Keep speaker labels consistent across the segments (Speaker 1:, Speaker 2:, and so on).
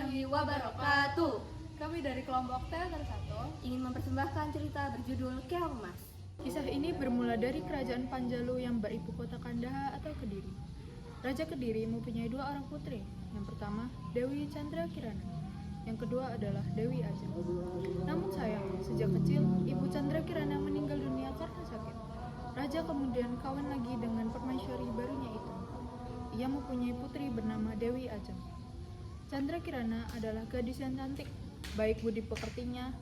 Speaker 1: warahmatullahi wabarakatuh.
Speaker 2: Kami dari kelompok Teater 1
Speaker 1: Ingin mempersembahkan cerita berjudul Keong Mas.
Speaker 2: Kisah ini bermula dari kerajaan Panjalu yang beribu kota Kandaha atau Kediri. Raja Kediri mempunyai dua orang putri. Yang pertama, Dewi Chandra Kirana. Yang kedua adalah Dewi Ajeng. Namun sayang, sejak kecil, Ibu Chandra Kirana meninggal dunia karena sakit. Raja kemudian kawin lagi dengan permaisuri barunya itu. Ia mempunyai putri bernama Dewi Ajeng. Chandra Kirana adalah gadis yang cantik, baik budi pekertinya,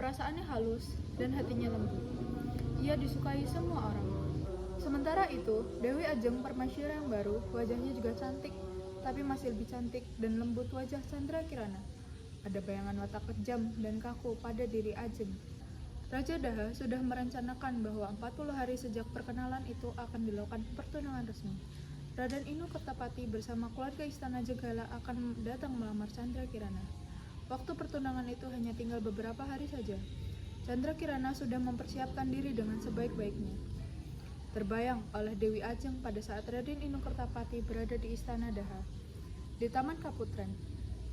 Speaker 2: perasaannya halus, dan hatinya lembut. Ia disukai semua orang. Sementara itu, Dewi Ajeng permaisuri yang baru, wajahnya juga cantik, tapi masih lebih cantik dan lembut wajah Chandra Kirana. Ada bayangan watak kejam dan kaku pada diri Ajeng. Raja Daha sudah merencanakan bahwa 40 hari sejak perkenalan itu akan dilakukan pertunangan resmi. Raden Inu Kertapati bersama keluarga Istana Jenggala akan datang melamar Chandra Kirana. Waktu pertunangan itu hanya tinggal beberapa hari saja. Chandra Kirana sudah mempersiapkan diri dengan sebaik-baiknya. Terbayang oleh Dewi Ajeng pada saat Raden Inu Kertapati berada di Istana Daha. Di Taman Kaputren,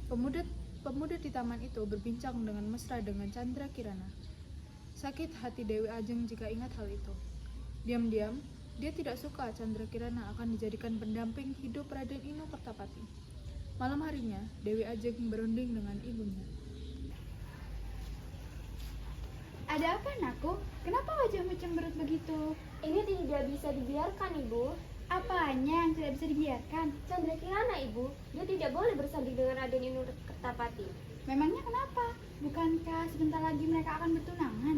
Speaker 2: pemuda di taman itu berbincang dengan mesra dengan Chandra Kirana. Sakit hati Dewi Ajeng jika ingat hal itu. Diam-diam, dia tidak suka Chandra Kirana akan dijadikan pendamping hidup Raden Inu Kertapati. Malam harinya, Dewi Ajeng berunding dengan ibunya.
Speaker 3: Ada apa, Naku? Kenapa wajahmu cemberut begitu?
Speaker 4: Ini tidak bisa dibiarkan, Ibu.
Speaker 3: Apanya yang tidak bisa dibiarkan?
Speaker 4: Chandra Kirana, Ibu. Dia tidak boleh bersanding dengan Raden Inu Kertapati.
Speaker 3: Memangnya kenapa? Bukankah sebentar lagi mereka akan bertunangan?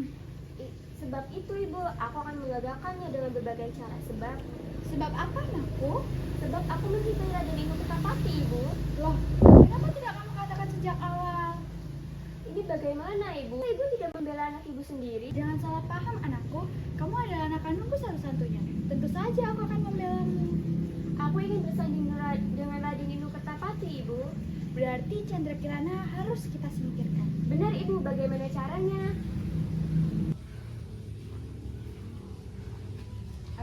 Speaker 4: Sebab itu, Ibu, aku akan menggagalkannya dengan berbagai cara.
Speaker 3: Sebab apa, Naku?
Speaker 4: Sebab aku mencintai Raden Inu Kertapati, Ibu.
Speaker 3: Loh, kenapa tidak kamu katakan sejak awal?
Speaker 4: Ini bagaimana, Ibu? Ibu tidak membela anak Ibu sendiri.
Speaker 3: Jangan salah paham, anakku. Kamu adalah anak kandungku satu-satunya. Tentu saja aku akan membelamu.
Speaker 4: Aku ingin bersanding dengan Raden Inu Kertapati, Ibu.
Speaker 3: Berarti Chandra Kirana harus kita singkirkan.
Speaker 4: Benar, Ibu. Bagaimana caranya?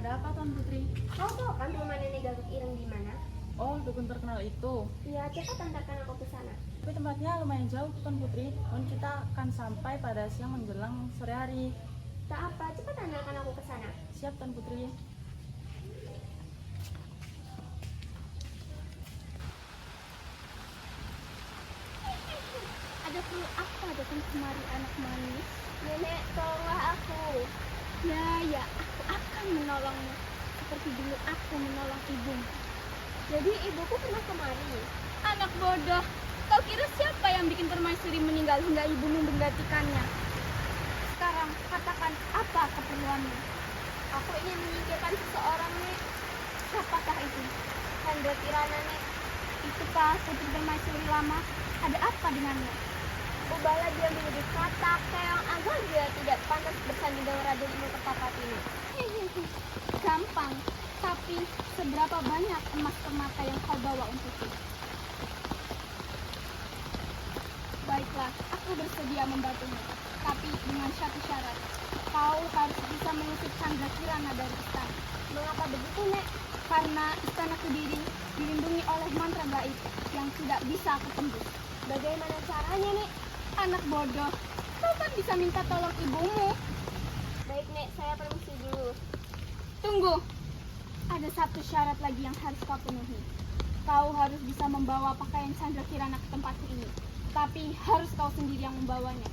Speaker 2: Ada apa, Tuan Putri?
Speaker 4: Kau tahu kan rumah nenek Gagak Ireng di mana?
Speaker 2: Oh, dukun terkenal itu.
Speaker 4: Iya, cepat antarkan aku ke sana.
Speaker 2: Tapi tempatnya lumayan jauh, Tuan Putri. Dan kita akan sampai pada siang menjelang sore hari.
Speaker 4: Tak apa, cepat antarkan aku ke sana.
Speaker 2: Siap, Tuan Putri.
Speaker 3: Ada perlu apa datang kemari, anak manis?
Speaker 4: Nenek, tolonglah aku.
Speaker 3: Ya, aku akan menolongmu. Seperti dulu aku menolong ibumu.
Speaker 4: Jadi ibuku pernah kemari.
Speaker 3: Anak bodoh, kau kira siapa yang bikin permaisuri meninggal hingga ibumu menggantikannya? Sekarang katakan apa keperluanmu?
Speaker 4: Aku ingin menyingkirkan seseorang, Nek.
Speaker 3: Siapakah itu?
Speaker 4: Chandra Kirana, Nek.
Speaker 3: Itukah putri permaisuri lama? Ada apa dengannya?
Speaker 4: Ubahlah dia menjadi kata keong agar dia tidak pantas bersanding dengan Raden Inu Kertapati, Nek.
Speaker 3: Gampang, tapi seberapa banyak emas permata yang kau bawa untukku? Baiklah, aku bersedia membantumu, tapi dengan satu syarat. Kau harus bisa mengusir Chandra Kirana dari istana.
Speaker 4: Mengapa begitu, Nek?
Speaker 3: Karena istana Kediri dilindungi oleh mantra gaib yang tidak bisa aku tembus.
Speaker 4: Bagaimana caranya, Nek?
Speaker 3: Anak bodoh, kau kan bisa minta tolong ibumu.
Speaker 4: Baik, Nek, saya permisi dulu.
Speaker 3: Tunggu, ada satu syarat lagi yang harus kau penuhi. Kau harus bisa membawa pakaian Chandra Kirana ke tempatku ini. Tapi harus kau sendiri yang membawanya.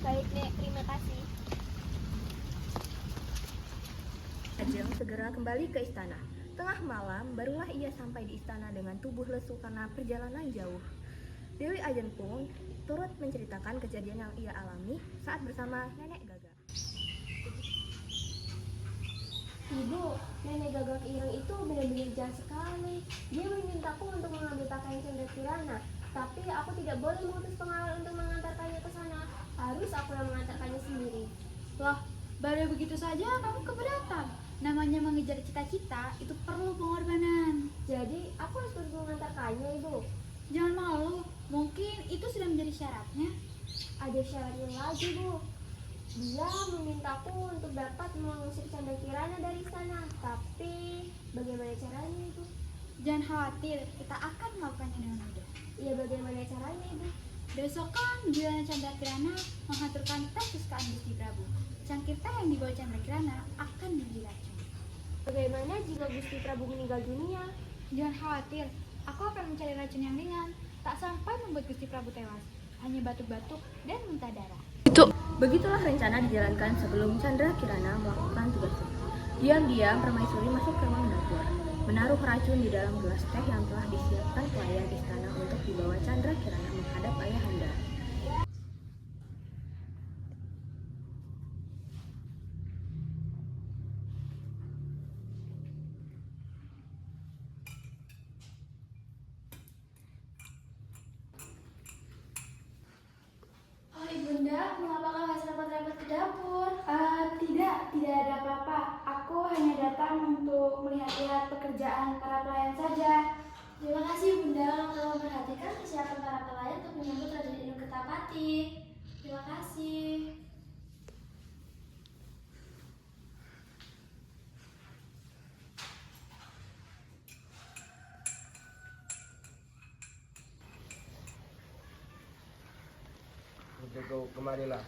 Speaker 4: Baik, Nek, terima kasih.
Speaker 1: Ajeng segera kembali ke istana. Tengah malam, barulah ia sampai di istana dengan tubuh lesu karena perjalanan jauh. Dewi Ajeng pun turut menceritakan kejadian yang ia alami saat bersama nenek Gagak.
Speaker 4: Ibu, nenek Gagak Ireng itu benar-benar jahat sekali. Dia memintaku untuk mengambil pakaian Chandra Kirana, tapi aku tidak boleh mengutus pengawal untuk mengantarkannya ke sana. Harus aku yang mengantarkannya sendiri.
Speaker 3: Loh, baru begitu saja kamu keberatan. Namanya mengejar cita-cita itu perlu pengorbanan.
Speaker 4: Jadi, aku harus terus mengantarkannya, Ibu.
Speaker 3: Jangan malu, mungkin itu sudah menjadi syaratnya.
Speaker 4: Ada syaratnya lagi, Bu. Dia memintaku untuk dapat mengusir Chandra Kirana dari sana. Tapi, bagaimana caranya, Ibu?
Speaker 3: Jangan khawatir, kita akan melakukannya dengan mudah.
Speaker 4: Ya, bagaimana caranya,
Speaker 3: Ibu? Besok kan Bulan Candrakirana mengaturkan tes kesukaan Gusti Prabu. Cangkirta yang dibawa Candrakirana akan diracun.
Speaker 4: Bagaimana jika Gusti Prabu meninggal dunia?
Speaker 3: Jangan khawatir, aku akan mencari racun yang ringan, tak sampai membuat Gusti Prabu tewas. Hanya batuk-batuk dan muntah darah.
Speaker 1: Begitulah rencana dijalankan sebelum Candrakirana melakukan tugasnya. Diam-diam Permaisuri masuk ke ruang dapur, menaruh racun di dalam gelas teh yang telah disiapkan pelayan istana untuk dibawa Candrakirana menghadap ayahanda.
Speaker 3: Oh Ibunda, mengapa kau harus repot-repot ke dapur? Tidak ada apa-apa. Aku hanya datang untuk melihat-lihat pekerjaan para pelayan saja. Terima kasih Bunda telah memperhatikan kesiapan para pelayan untuk menyambut Raden Inu Kertapati. Terima kasih.
Speaker 5: Putriku, kemarilah.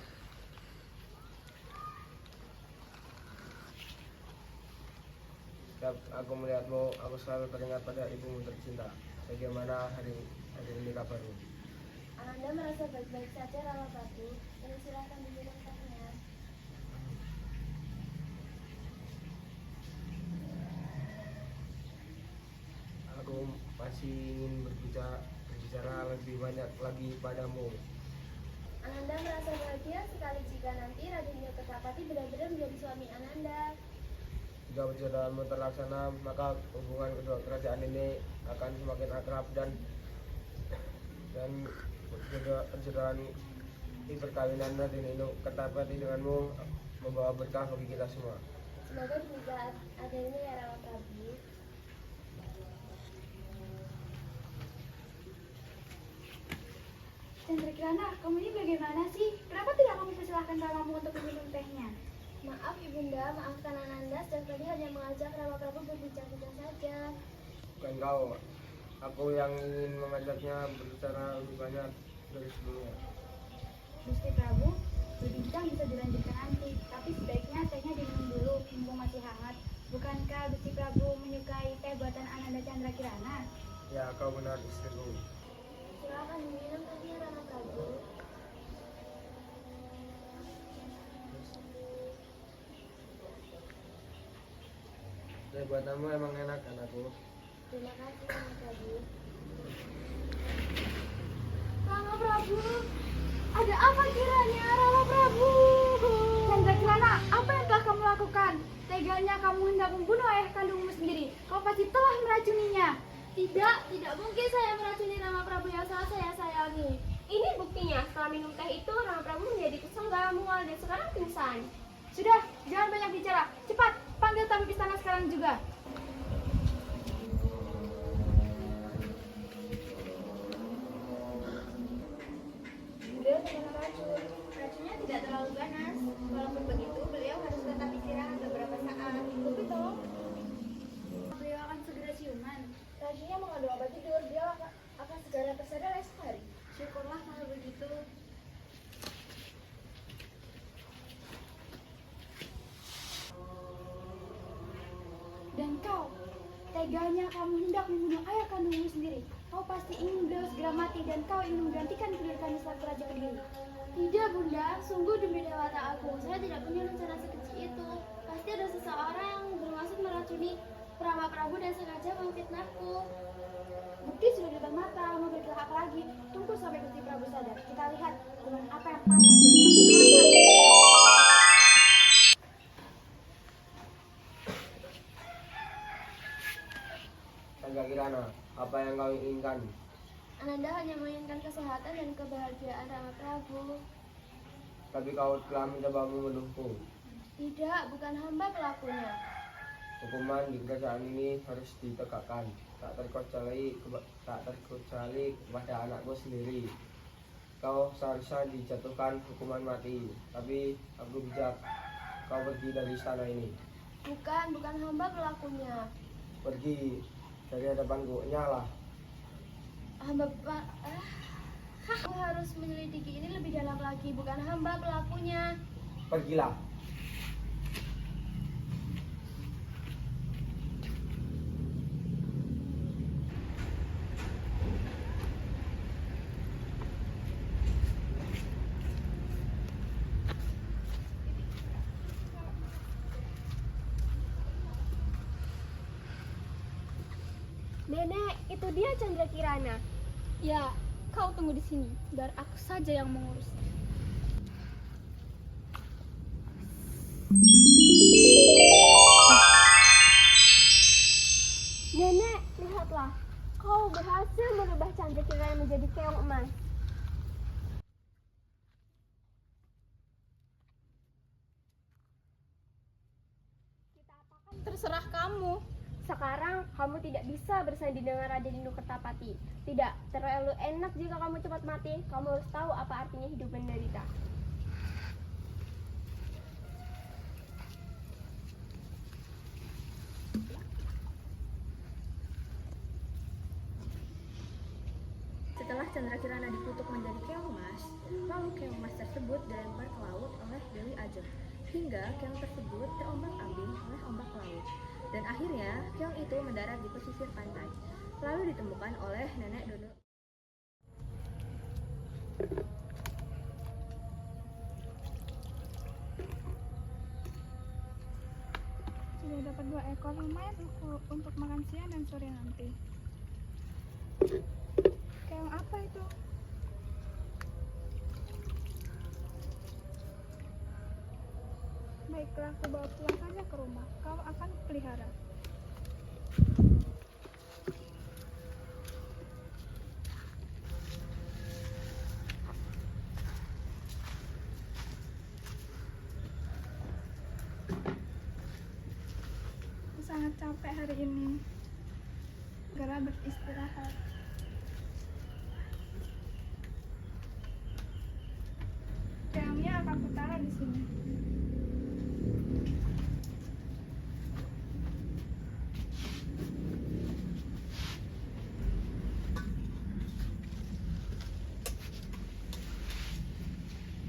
Speaker 5: Setiap aku melihatmu, aku selalu teringat pada ibumu tercinta. Bagaimana hari ini kabarmu?
Speaker 4: Ananda merasa baik-baik saja, Rama Prabu, dan silakan diminum tehnya.
Speaker 5: Aku masih ingin berbicara lebih banyak lagi padamu.
Speaker 4: Ananda merasa bahagia sekali jika nanti Raden Inu Kertapati benar-benar menjadi suami Ananda.
Speaker 5: Jika perjalananmu terlaksana, maka hubungan kedua kerajaan ini akan semakin akrab dan perjalanan perkawinan Raden Inu Kertapati denganmu membawa berkah bagi kita semua.
Speaker 4: Semoga demikian adanya ya Rama Prabu.
Speaker 3: Candrakirana, kamu ini bagaimana sih? Kenapa tidak kamu persilahkan Ramamu untuk meminum tehnya?
Speaker 4: Maaf Ibunda, maafkan Ananda, dan tadi hanya mengajak Rama Prabu berbincang-bincang saja.
Speaker 5: Bukan kau, aku yang ingin mengajaknya berbicara lebih banyak dari sebelumnya.
Speaker 3: Gusti Prabu, berbincang bisa dilanjutkan nanti, tapi sebaiknya tehnya diminum dulu, mumpung masih hangat. Bukankah Gusti Prabu menyukai teh buatan Ananda Candrakirana?
Speaker 5: Ya, kau benar istriku.
Speaker 4: Silakan diminum tehnya Rama Prabu.
Speaker 5: Teh buatanmu emang enak, anakku.
Speaker 4: Terima kasih Rama Prabu.
Speaker 3: Rama Prabu, ada apa kiranya Rama Prabu? Candrakirana, apa yang telah kamu lakukan? Teganya kamu hendak membunuh ayah kandungmu sendiri. Kau pasti telah meracuninya.
Speaker 4: Tidak mungkin saya meracuni Rama Prabu yang salah saya sayangi. Ini buktinya, setelah minum teh itu Rama Prabu menjadi kesel, mual, dan sekarang pingsan.
Speaker 3: Sudah, jangan banyak bicara. Cepat, panggil tabib istana sekarang juga.
Speaker 1: Beliau terkena racun. Racunnya tidak terlalu ganas. Walaupun begitu, beliau harus tetap istirahat beberapa saat. Tapi tolong,
Speaker 3: Beliau akan segera siuman.
Speaker 1: racunnya mengandung obat tidur. Beliau akan segera tersadar esok hari.
Speaker 3: Syukurlah kalau begitu. Dan kau, teganya kamu hendak membunuh ayah kandungmu sendiri. Kau pasti ingin beliau segera mati dan kau ingin menggantikan kedudukannya selaku Raja Kediri.
Speaker 4: Tidak Bunda, sungguh demi dewata aku, saya tidak punya rencana sekecil itu. Pasti ada seseorang yang bermaksud meracuni Rama Prabu dan sengaja memfitnahku.
Speaker 3: Bukti sudah di depan mata, mau bergerak apa lagi? Tunggu sampai Gusti Prabu sadar. Kita lihat dengan apa yang pantas.
Speaker 5: Candrakirana, apa yang kau inginkan?
Speaker 4: Ananda hanya menginginkan kesehatan dan kebahagiaan Rama Prabu.
Speaker 5: Tapi kau telah mencoba memenuhku.
Speaker 4: Tidak, bukan hamba pelakunya.
Speaker 5: Hukuman di kerajaan ini harus ditegakkan, tak terkecuali kepada anakku sendiri. Kau seharusnya dijatuhkan hukuman mati, tapi aku bijak. Kau pergi dari istana ini.
Speaker 4: Bukan hamba pelakunya.
Speaker 5: Pergi dari hadapanku, nyalah.
Speaker 4: Hamba
Speaker 3: Aku harus menyelidiki ini lebih dalam lagi, bukan hamba pelakunya.
Speaker 5: Pergilah.
Speaker 4: Nenek, itu dia Chandra Kirana.
Speaker 3: Ya, kau tunggu di sini, biar aku saja yang mengurus.
Speaker 4: Nenek, lihatlah. Kau berhasil merubah Chandra Kirana menjadi keong emas.
Speaker 3: Terserah kamu.
Speaker 4: Sekarang kamu tidak bisa bersanding dengan Raja Dinu Kertapati. Tidak terlalu enak jika kamu cepat mati. Kamu harus tahu apa artinya hidup menderita.
Speaker 1: Setelah Chandra Kirana dikutuk menjadi keong emas, lalu keong emas tersebut dilempar ke laut oleh Dewi Ajeng, hingga keong tersebut terombang-ambing oleh ombak laut. Dan akhirnya keong itu mendarat di pesisir pantai, lalu ditemukan oleh nenek Dodo.
Speaker 3: Sudah dapat 2 ekor, lumayan untuk makan siang dan sore nanti. Keong apa itu? Baiklah, aku bawa pulang saja ke rumah. Kau akan pelihara. Aku sangat capek hari ini. Segera beristirahat. Keongnya akan kutaruh di sini.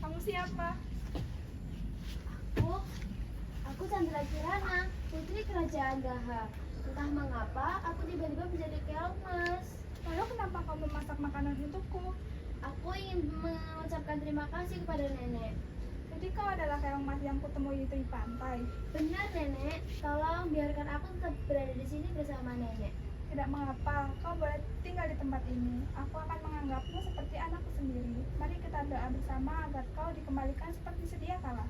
Speaker 3: Kamu siapa?
Speaker 4: Aku Chandra Kirana, putri kerajaan Daha. Entah mengapa aku tiba-tiba menjadi keong emas.
Speaker 3: Lalu kenapa kau memasak makanan untukku?
Speaker 4: Aku ingin mengucapkan terima kasih kepada nenek.
Speaker 3: Jadi kau adalah keong emas yang kutemui itu di pantai.
Speaker 4: Benar nenek, tolong biarkan aku tetap berada di sini bersama nenek.
Speaker 3: Tidak mengapa, kau boleh tinggal di tempat ini. Aku akan menganggapmu seperti anakku sendiri. Mari kita doa bersama agar kau dikembalikan seperti sedia kala.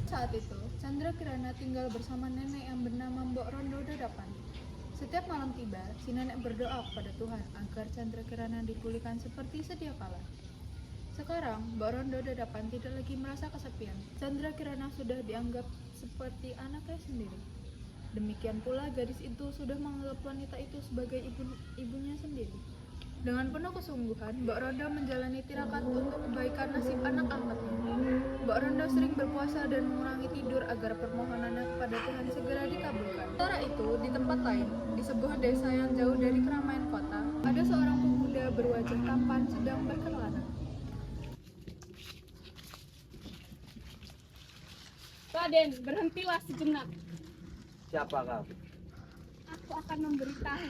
Speaker 2: Saat itu, Chandra Kirana tinggal bersama nenek yang bernama Mbok Rondo Dadapan. Setiap malam tiba, si nenek berdoa kepada Tuhan agar Chandra Kirana dipulihkan seperti sedia kala. Sekarang, Mbok Rondo Dadapan tidak lagi merasa kesepian. Chandra Kirana sudah dianggap seperti anaknya sendiri. Demikian pula gadis itu sudah menganggap wanita itu sebagai ibunya sendiri. Dengan penuh kesungguhan, Mbak Rondo menjalani tirakat untuk kebaikan nasib anak angkatnya. Mbak Rondo sering berpuasa dan mengurangi tidur agar permohonannya kepada Tuhan segera dikabulkan. Sementara itu, di tempat lain, di sebuah desa yang jauh dari keramaian kota, ada seorang pemuda berwajah tampan sedang berkelana.
Speaker 3: Raden, berhentilah sejenak.
Speaker 5: Siapa kau?
Speaker 3: Aku akan memberitahu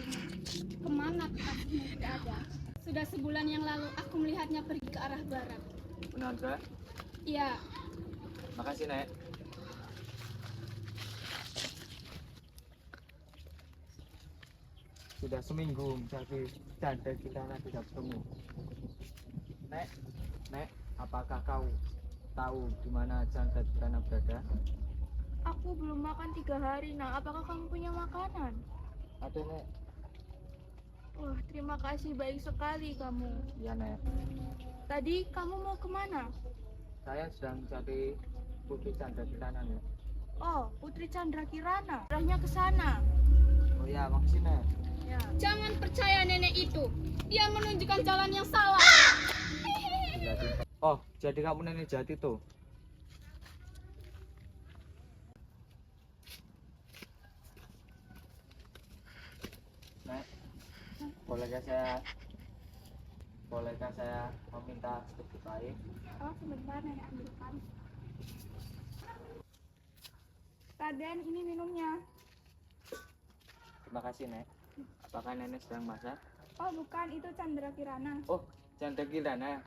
Speaker 3: kemana kekasihmu tidak ada. Sudah sebulan yang lalu aku melihatnya pergi ke arah barat.
Speaker 5: Benar, Kak?
Speaker 3: Iya,
Speaker 5: Makasih, Nek. Sudah seminggu mencari Chandra Kirana tidak ketemu. Nek, apakah kau tahu di mana Chandra Kirana berada?
Speaker 3: aku belum makan 3 hari. Nah, apakah kamu punya makanan?
Speaker 5: Ada, Nek.
Speaker 3: Wah, terima kasih, baik sekali kamu.
Speaker 5: Iya, Nek.
Speaker 3: Tadi kamu mau kemana?
Speaker 5: Saya sedang mencari Putri Chandra Kirana, Nek.
Speaker 3: Oh, Putri Chandra Kirana. Arahnya ke sana.
Speaker 5: Oh ya, makasih, Nek.
Speaker 3: Ya. Jangan percaya nenek itu. Dia menunjukkan jalan yang salah.
Speaker 5: Oh, jadi kamu nenek jati tuh? Nek, bolehkah saya
Speaker 6: Bolehkah saya meminta sedikit air?
Speaker 3: Oh, sebentar nenek ambilkan. Raden, ini minumnya.
Speaker 6: Terima kasih, Nek. Apakah nenek sedang masak?
Speaker 3: Oh, bukan, itu Chandra Kirana.
Speaker 6: Oh, Chandra Kirana.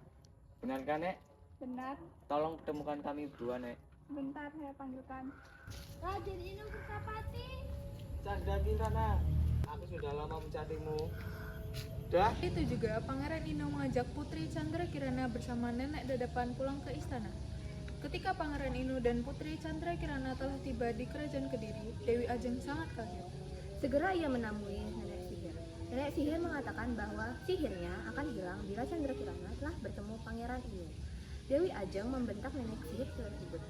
Speaker 6: Benarkah, Nek?
Speaker 3: Benar.
Speaker 6: Tolong temukan kami berdua, Nek.
Speaker 3: Bentar saya panggilkan.
Speaker 4: Raden Inung Kertapati.
Speaker 6: Chandra Kirana, aku sudah lama mencarimu. Dah?
Speaker 2: Itu juga Pangeran Ino mengajak Putri Chandra Kirana bersama nenek dadapan pulang ke istana. Ketika Pangeran Ino dan Putri Chandra Kirana telah tiba di kerajaan Kediri, Dewi Ajeng sangat kaget.
Speaker 1: Segera ia menemui nenek sihir. Nenek sihir mengatakan bahwa sihirnya akan hilang bila Chandra Kirana telah bertemu Pangeran Inu. Dewi Ajeng membentak nenek sihir tersebut.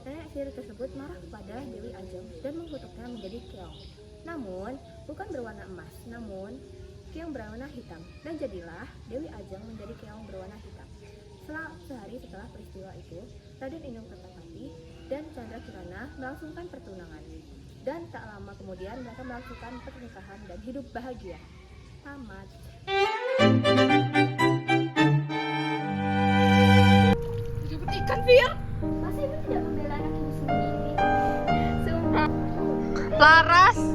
Speaker 1: Nenek sihir tersebut marah kepada Dewi Ajeng dan mengutuknya menjadi keong. Namun, bukan berwarna emas, namun keong berwarna hitam. Dan jadilah Dewi Ajeng menjadi keong berwarna hitam. Sehari setelah peristiwa itu, Raden Inung Kertapati dan Chandra Kirana melangsungkan pertunangan. Dan tak lama kemudian mereka melakukan pernikahan dan hidup bahagia. Tamat.
Speaker 3: Jemput ikan, Fir.
Speaker 4: Masa ibu tidak membela anak ibu sendiri?
Speaker 3: Laras.